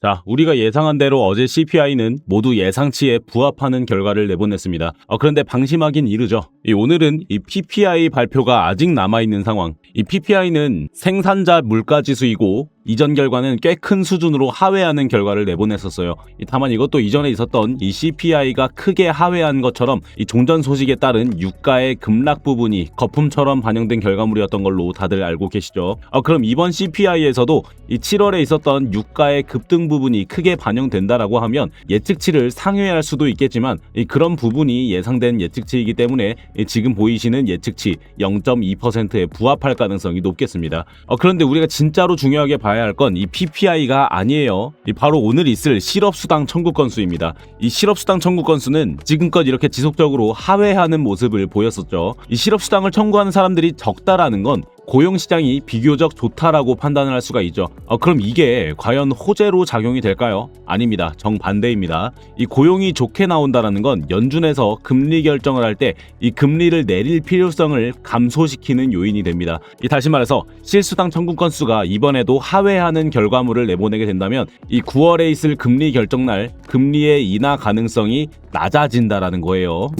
자, 우리가 예상한 대로 어제 CPI는 모두 예상치에 부합하는 결과를 내보냈습니다. 그런데 방심하긴 이르죠. 오늘은 이 PPI 발표가 아직 남아있는 상황. 이 PPI는 생산자 물가지수이고 이전 결과는 꽤 큰 수준으로 하회하는 결과를 내보냈었어요. 다만 이것도 이전에 있었던 이 CPI가 크게 하회한 것처럼 이 종전 소식에 따른 유가의 급락 부분이 거품처럼 반영된 결과물이었던 걸로 다들 알고 계시죠. 그럼 이번 CPI에서도 이 7월에 있었던 유가의 급등 부분이 크게 반영된다라고 하면 예측치를 상회할 수도 있겠지만 그런 부분이 예상된 예측치이기 때문에 지금 보이시는 예측치 0.2%에 부합할 가능성이 높겠습니다. 그런데 우리가 진짜로 중요하게 봐야 할 건 이 PPI가 아니에요. 바로 오늘 있을 실업수당 청구 건수입니다. 이 실업수당 청구 건수는 지금껏 이렇게 지속적으로 하회하는 모습을 보였었죠. 이 실업수당을 청구하는 사람들이 적다라는 건 고용시장이 비교적 좋다라고 판단을 할 수가 있죠. 그럼 이게 과연 호재로 작용이 될까요? 아닙니다. 정반대입니다. 이 고용이 좋게 나온다라는 건 연준에서 금리 결정을 할 때 이 금리를 내릴 필요성을 감소시키는 요인이 됩니다. 다시 말해서 실수당 청구 건수가 이번에도 하회하는 결과물을 내보내게 된다면 이 9월에 있을 금리 결정날 금리의 인하 가능성이 낮아진다라는 거예요.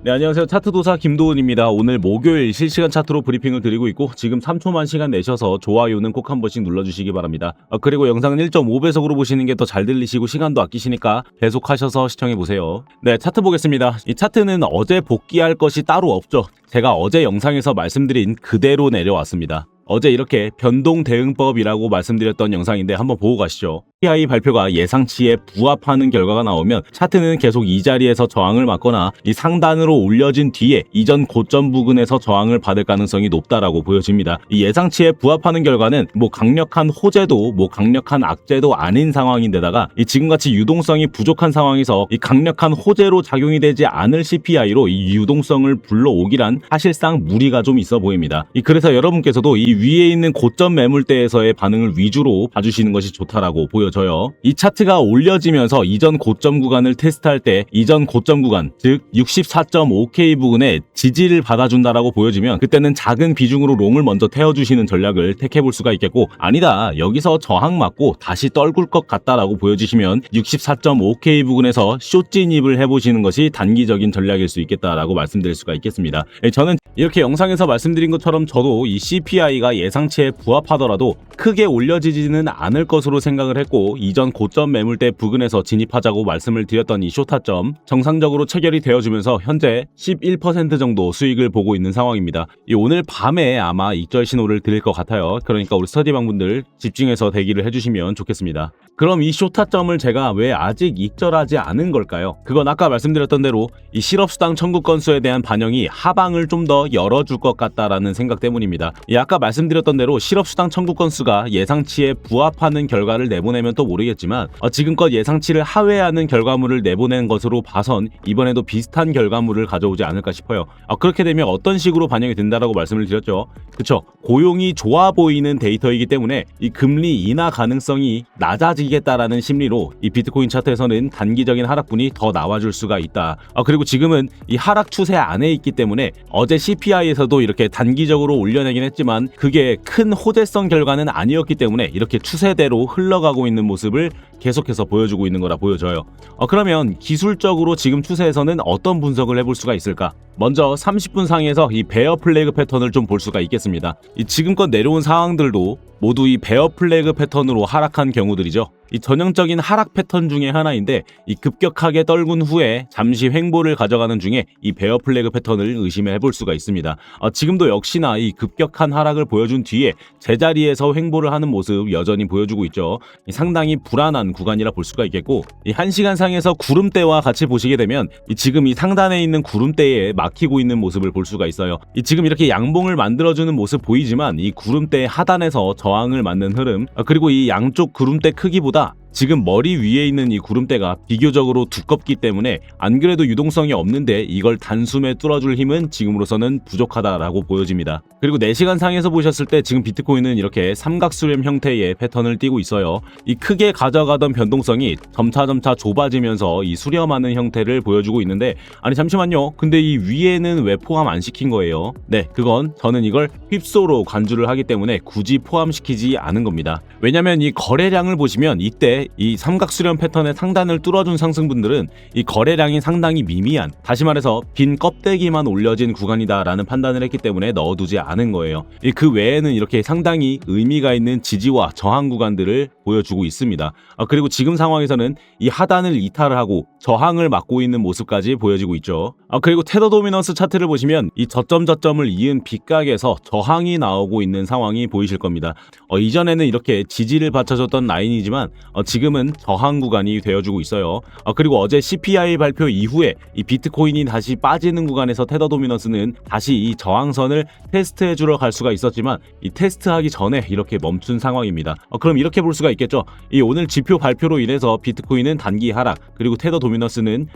네, 안녕하세요. 차트도사 김도훈입니다. 오늘 목요일 실시간 차트로 브리핑을 드리고 있고 지금 3초만 시간 내셔서 좋아요는 꼭 한 번씩 눌러주시기 바랍니다. 그리고 영상은 1.5배속으로 보시는 게 더 잘 들리시고 시간도 아끼시니까 계속하셔서 시청해보세요. 네, 차트 보겠습니다. 이 차트는 어제 복귀할 것이 따로 없죠. 제가 어제 영상에서 말씀드린 그대로 내려왔습니다. 어제 이렇게 변동 대응법이라고 말씀드렸던 영상인데 한번 보고 가시죠. CPI 발표가 예상치에 부합하는 결과가 나오면 차트는 계속 이 자리에서 저항을 맞거나 이 상단으로 올려진 뒤에 이전 고점 부근에서 저항을 받을 가능성이 높다라고 보여집니다. 이 예상치에 부합하는 결과는 강력한 호재도 강력한 악재도 아닌 상황인데다가 지금같이 유동성이 부족한 상황에서 이 강력한 호재로 작용이 되지 않을 CPI로 이 유동성을 불러오기란 사실상 무리가 좀 있어 보입니다. 그래서 여러분께서도 이 위에 있는 고점 매물대에서의 반응을 위주로 봐주시는 것이 좋다라고 보여져요. 이 차트가 올려지면서 이전 고점 구간을 테스트할 때 이전 고점 구간, 즉 64.5K 부근에 지지를 받아준다라고 보여지면 그때는 작은 비중으로 롱을 먼저 태워주시는 전략을 택해볼 수가 있겠고, 아니다, 여기서 저항 맞고 다시 떨굴 것 같다라고 보여지시면 64.5K 부근에서 숏 진입을 해보시는 것이 단기적인 전략일 수 있겠다라고 말씀드릴 수가 있겠습니다. 저는 이렇게 영상에서 말씀드린 것처럼 저도 이 CPI가 예상치에 부합하더라도 크게 올려지지는 않을 것으로 생각을 했고 이전 고점 매물대 부근에서 진입하자고 말씀을 드렸던 이 숏타점 정상적으로 체결이 되어주면서 현재 11% 정도 수익을 보고 있는 상황입니다. 오늘 밤에 아마 익절 신호를 드릴 것 같아요. 그러니까 우리 스터디방분들 집중해서 대기를 해주시면 좋겠습니다. 그럼 이 숏타점을 제가 왜 아직 익절하지 않은 걸까요? 그건 아까 말씀드렸던 대로 이 실업수당 청구 건수에 대한 반영이 하방을 좀 더 열어줄 것 같다라는 생각 때문입니다. 아까 말씀드렸던 대로 실업수당 청구 건수가 예상치에 부합하는 결과를 내보내면 또 모르겠지만 지금껏 예상치를 하회하는 결과물을 내보낸 것으로 봐선 이번에도 비슷한 결과물을 가져오지 않을까 싶어요. 그렇게 되면 어떤 식으로 반영이 된다라고 말씀을 드렸죠. 그쵸? 고용이 좋아 보이는 데이터이기 때문에 이 금리 인하 가능성이 낮아지겠다라는 심리로 이 비트코인 차트에서는 단기적인 하락분이 더 나와줄 수가 있다. 그리고 지금은 이 하락 추세 안에 있기 때문에 어제 CPI에서도 이렇게 단기적으로 올려내긴 했지만 그게 큰 호재성 결과는 아니었기 때문에 이렇게 추세대로 흘러가고 있는 모습을 계속해서 보여주고 있는 거라 보여져요. 그러면 기술적으로 지금 추세에서는 어떤 분석을 해볼 수가 있을까? 먼저 30분 상에서 이 베어 플래그 패턴을 좀 볼 수가 있겠습니다. 지금껏 내려온 상황들도 모두 이 베어 플래그 패턴으로 하락한 경우들이죠. 이 전형적인 하락 패턴 중에 하나인데 이 급격하게 떨군 후에 잠시 횡보를 가져가는 중에 이 베어 플래그 패턴을 의심해 볼 수가 있습니다. 지금도 역시나 이 급격한 하락을 보여준 뒤에 제자리에서 횡보를 하는 모습 여전히 보여주고 있죠. 상당히 불안한 구간이라 볼 수가 있겠고, 이 1시간 상에서 구름대와 같이 보시게 되면 지금 이 상단에 있는 구름대에 막히고 있는 모습을 볼 수가 있어요. 지금 이렇게 양봉을 만들어주는 모습 보이지만 이 구름대 하단에서 저항을 맞는 흐름, 그리고 이 양쪽 구름대 크기보다 지금 머리 위에 있는 이 구름대가 비교적으로 두껍기 때문에 안 그래도 유동성이 없는데 이걸 단숨에 뚫어줄 힘은 지금으로서는 부족하다라고 보여집니다. 그리고 4시간 상에서 보셨을 때 지금 비트코인은 이렇게 삼각수렴 형태의 패턴을 띠고 있어요. 이 크게 가져가던 변동성이 점차 좁아지면서 이 수렴하는 형태를 보여주고 있는데, 아니 잠시만요, 근데 이 위에는 왜 포함 안 시킨 거예요? 네, 그건 저는 이걸 휩소로 간주를 하기 때문에 굳이 포함시키지 않은 겁니다. 왜냐면 이 거래량을 보시면 이때 이 삼각수렴 패턴의 상단을 뚫어준 상승분들은 이 거래량이 상당히 미미한, 다시 말해서 빈 껍데기만 올려진 구간이다라는 판단을 했기 때문에 넣어두지 않은 거예요. 그 외에는 이렇게 상당히 의미가 있는 지지와 저항 구간들을 보여주고 있습니다. 그리고 지금 상황에서는 이 하단을 이탈을 하고 저항을 막고 있는 모습까지 보여지고 있죠. 그리고 테더 도미넌스 차트를 보시면 이 저점을 이은 빗각에서 저항이 나오고 있는 상황이 보이실 겁니다. 이전에는 이렇게 지지를 받쳐줬던 라인이지만 지금은 저항 구간이 되어주고 있어요. 그리고 어제 CPI 발표 이후에 이 비트코인이 다시 빠지는 구간에서 테더 도미넌스는 다시 이 저항선을 테스트해주러 갈 수가 있었지만 이 테스트하기 전에 이렇게 멈춘 상황입니다. 그럼 이렇게 볼 수가 있겠죠. 이 오늘 지표 발표로 인해서 비트코인은 단기 하락, 그리고 테더 도미넌스는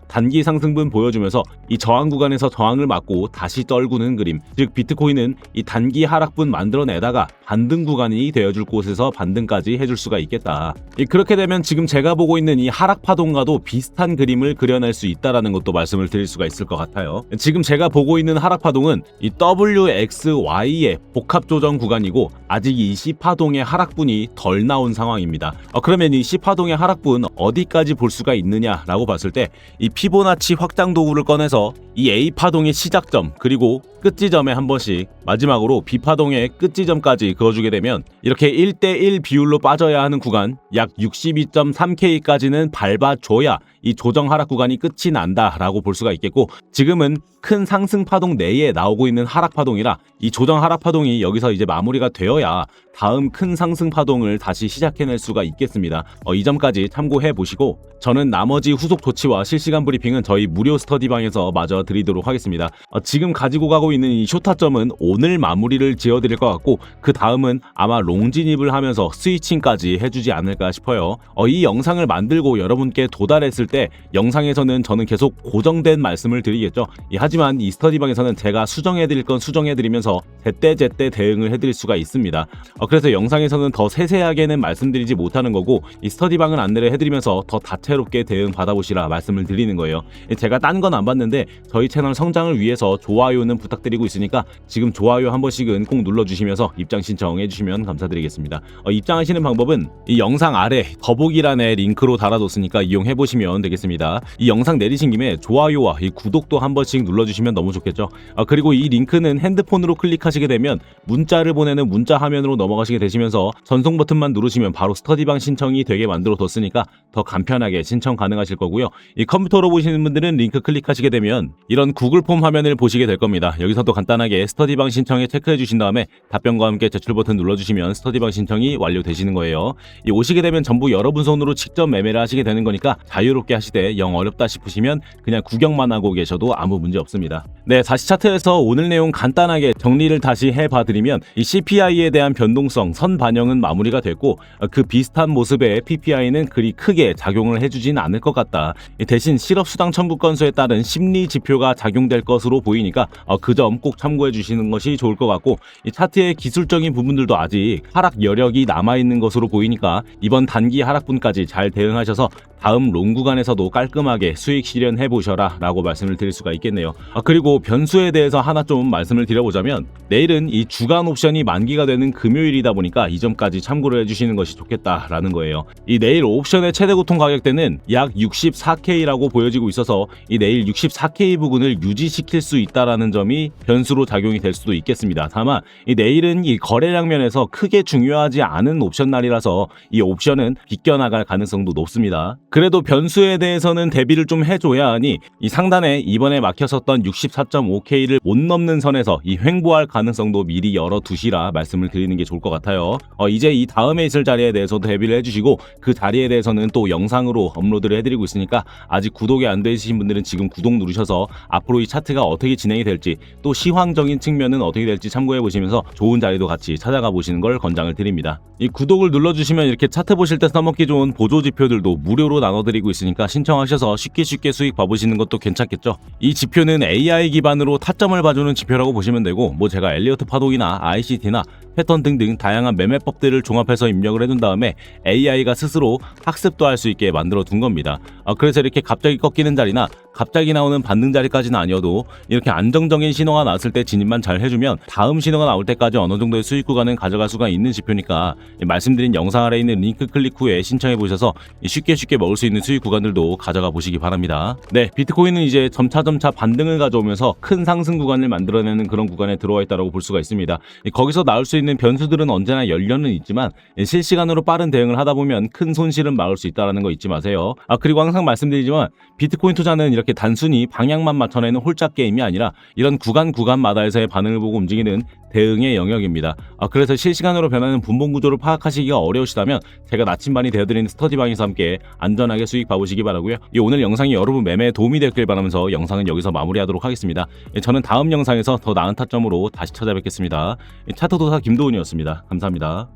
단기 상승분 보여주면서 이 저항 구간에서 저항을 막고 다시 떨구는 그림, 즉 비트코인은 이 단기 하락분 만들어내다가 반등 구간이 되어줄 곳에서 반등까지 해줄 수가 있겠다. 그렇게 되면 지금 제가 보고 있는 이 하락 파동과도 비슷한 그림을 그려낼 수 있다라는 것도 말씀을 드릴 수가 있을 것 같아요. 지금 제가 보고 있는 하락 파동은 이 WXY의 복합 조정 구간이고, 아직 이 C파동의 하락분이 덜 나온 상황입니다. 그러면 이 C파동의 하락분 어디까지 볼 수가 있느냐라고 봤을 때 이 피보나치 확장 도구를 꺼내서 이 A파동의 시작점 그리고 끝지점에 한 번씩, 마지막으로 B파동의 끝지점까지 그어주게 되면 이렇게 1대1 비율로 빠져야 하는 구간 약 62.3K까지는 밟아줘야 이 조정 하락 구간이 끝이 난다라고 볼 수가 있겠고, 지금은 큰 상승 파동 내에 나오고 있는 하락 파동이라 이 조정 하락 파동이 여기서 이제 마무리가 되어야 다음 큰 상승 파동을 다시 시작해낼 수가 있겠습니다. 이 점까지 참고해 보시고, 저는 나머지 후속 조치와 실시간 브리핑은 저희 무료 스터디방에서 마저 드리도록 하겠습니다. 지금 가지고 가고 있는 이 쇼타점은 오늘 마무리를 지어드릴 것 같고, 그 다음은 아마 롱진입을 하면서 스위칭까지 해주지 않을까 싶어요. 이 영상을 만들고 여러분께 도달했을 때 영상에서는 저는 계속 고정된 말씀을 드리겠죠. 하지만 이 스터디방에서는 제가 수정해드릴 건 수정해드리면서 제때제때 대응을 해드릴 수가 있습니다. 그래서 영상에서는 더 세세하게는 말씀드리지 못하는 거고, 이 스터디방을 안내를 해드리면서 더 다채롭게 대응 받아보시라 말씀을 드리는 거예요. 제가 딴 건 안 봤는데 저희 채널 성장을 위해서 좋아요는 부탁드리고 있으니까 지금 좋아요 한 번씩은 꼭 눌러주시면서 입장 신청해 주시면 감사드리겠습니다. 입장하시는 방법은 이 영상 아래 더보기란에 링크로 달아뒀으니까 이용해 보시면 되겠습니다. 이 영상 내리신 김에 좋아요와 이 구독도 한 번씩 눌러주시면 너무 좋겠죠. 그리고 이 링크는 핸드폰으로 클릭하시게 되면 문자를 보내는 문자 화면으로 넘어가시게 되시면서 전송 버튼만 누르시면 바로 스터디방 신청이 되게 만들어 뒀으니까 더 간편하게 신청 가능하실 거고요. 이 컴퓨터로 보시는 분들은 링크 클릭하시게 되면 이런 구글 폼 화면을 보시게 될 겁니다. 여기서도 간단하게 스터디방 신청에 체크해 주신 다음에 답변과 함께 제출 버튼 눌러주시면 스터디방 신청이 완료되시는 거예요. 오시게 되면 전부 여러분 손으로 직접 매매를 하시게 되는 거니까 자유롭게 하시되 영 어렵다 싶으시면 그냥 구경만 하고 계셔도 아무 문제 없습니다. 네, 다시 차트에서 오늘 내용 간단하게 정리를 다시 해봐드리면 이 CPI에 대한 변동성 선 반영은 마무리가 됐고, 그 비슷한 모습의 PPI는 그리 크게 작용을 해주진 않을 것 같다. 대신 실업수당 청구 건수에 따른 심리 지표가 작용될 것으로 보이니까 그 점 꼭 참고해 주시는 것이 좋을 것 같고, 이 차트의 기술적인 부분들도 아직 하락 여력이 남아있는 것으로 보이니까 이번 단기 하락분까지 잘 대응하셔서 다음 롱 구간에서도 깔끔하게 수익 실현해 보셔라 라고 말씀을 드릴 수가 있겠네요. 그리고 변수에 대해서 하나 좀 말씀을 드려보자면, 내일은 이 주간 옵션이 만기가 되는 금요일이다 보니까 이 점까지 참고를 해주시는 것이 좋겠다라는 거예요. 이 내일 옵션의 최대 고통 가격대는 약 64K라고 보여지고 있어서 이 내일 64K 부근을 유지시킬 수 있다라는 점이 변수로 작용이 될 수도 있겠습니다. 다만 이 내일은 이 거래량 면에서 크게 중요하지 않은 옵션 날이라서 이 옵션은 비껴나갈 가능성도 높습니다. 그래도 변수에 대해서는 대비를 좀 해줘야 하니 이 상단에 이번에 막혔었던 64.5K를 못 넘는 선에서 이 횡보할 가능성도 미리 열어두시라 말씀을 드리는 게 좋을 것 같아요. 이제 이 다음에 있을 자리에 대해서도 대비를 해주시고 그 자리에 대해서는 또 영상으로 업로드를 해드리고 있으니까 아직 구독이 안 되신 분들은 지금 구독 누르셔서 앞으로 이 차트가 어떻게 진행이 될지 또 시황적인 측면은 어떻게 될지 참고해 보시면서 좋은 자리도 같이 찾아가 보시는 걸 권장을 드립니다. 이 구독을 눌러주시면 이렇게 차트 보실 때 써먹기 좋은 보조 지표들도 무료로 나눠드리고 있으니까 신청하셔서 쉽게 수익 봐보시는 것도 괜찮겠죠. 이 지표는 AI 기반으로 타점을 봐주는 지표라고 보시면 되고 뭐 제가 엘리어트 파동이나 ICT나 패턴 등등 다양한 매매법들을 종합해서 입력을 해둔 다음에 AI가 스스로 학습도 할 수 있게 만들어 둔 겁니다. 그래서 이렇게 갑자기 꺾이는 자리나 갑자기 나오는 반등 자리까지는 아니어도 이렇게 안정적인 신호가 나왔을 때 진입만 잘 해주면 다음 신호가 나올 때까지 어느 정도의 수익 구간은 가져갈 수가 있는 지표니까 말씀드린 영상 아래에 있는 링크 클릭 후에 신청해 보셔서 쉽게 먹을 수 있는 수익 구간들도 가져가 보시기 바랍니다. 네, 비트코인은 이제 점차 반등을 가져오면서 큰 상승 구간을 만들어내는 그런 구간에 들어와 있다고 볼 수가 있습니다. 거기서 나올 수 있는 변수들은 언제나 열려는 있지만 실시간으로 빠른 대응을 하다 보면 큰 손실은 막을 수 있다는 거 잊지 마세요. 그리고 항상 말씀드리지만 비트코인 투자는 이렇게 단순히 방향만 맞춰내는 홀짝 게임이 아니라 이런 구간마다에서의 반응을 보고 움직이는 대응의 영역입니다. 그래서 실시간으로 변하는 분봉 구조를 파악하시기가 어려우시다면 제가 나침반이 되어드리는 스터디방에서 함께 안전하게 수익 봐보시기 바라고요. 오늘 영상이 여러분 매매에 도움이 됐길 바라면서 영상은 여기서 마무리하도록 하겠습니다. 저는 다음 영상에서 더 나은 타점으로 다시 찾아뵙겠습니다. 차트도사 김도훈이었습니다. 감사합니다.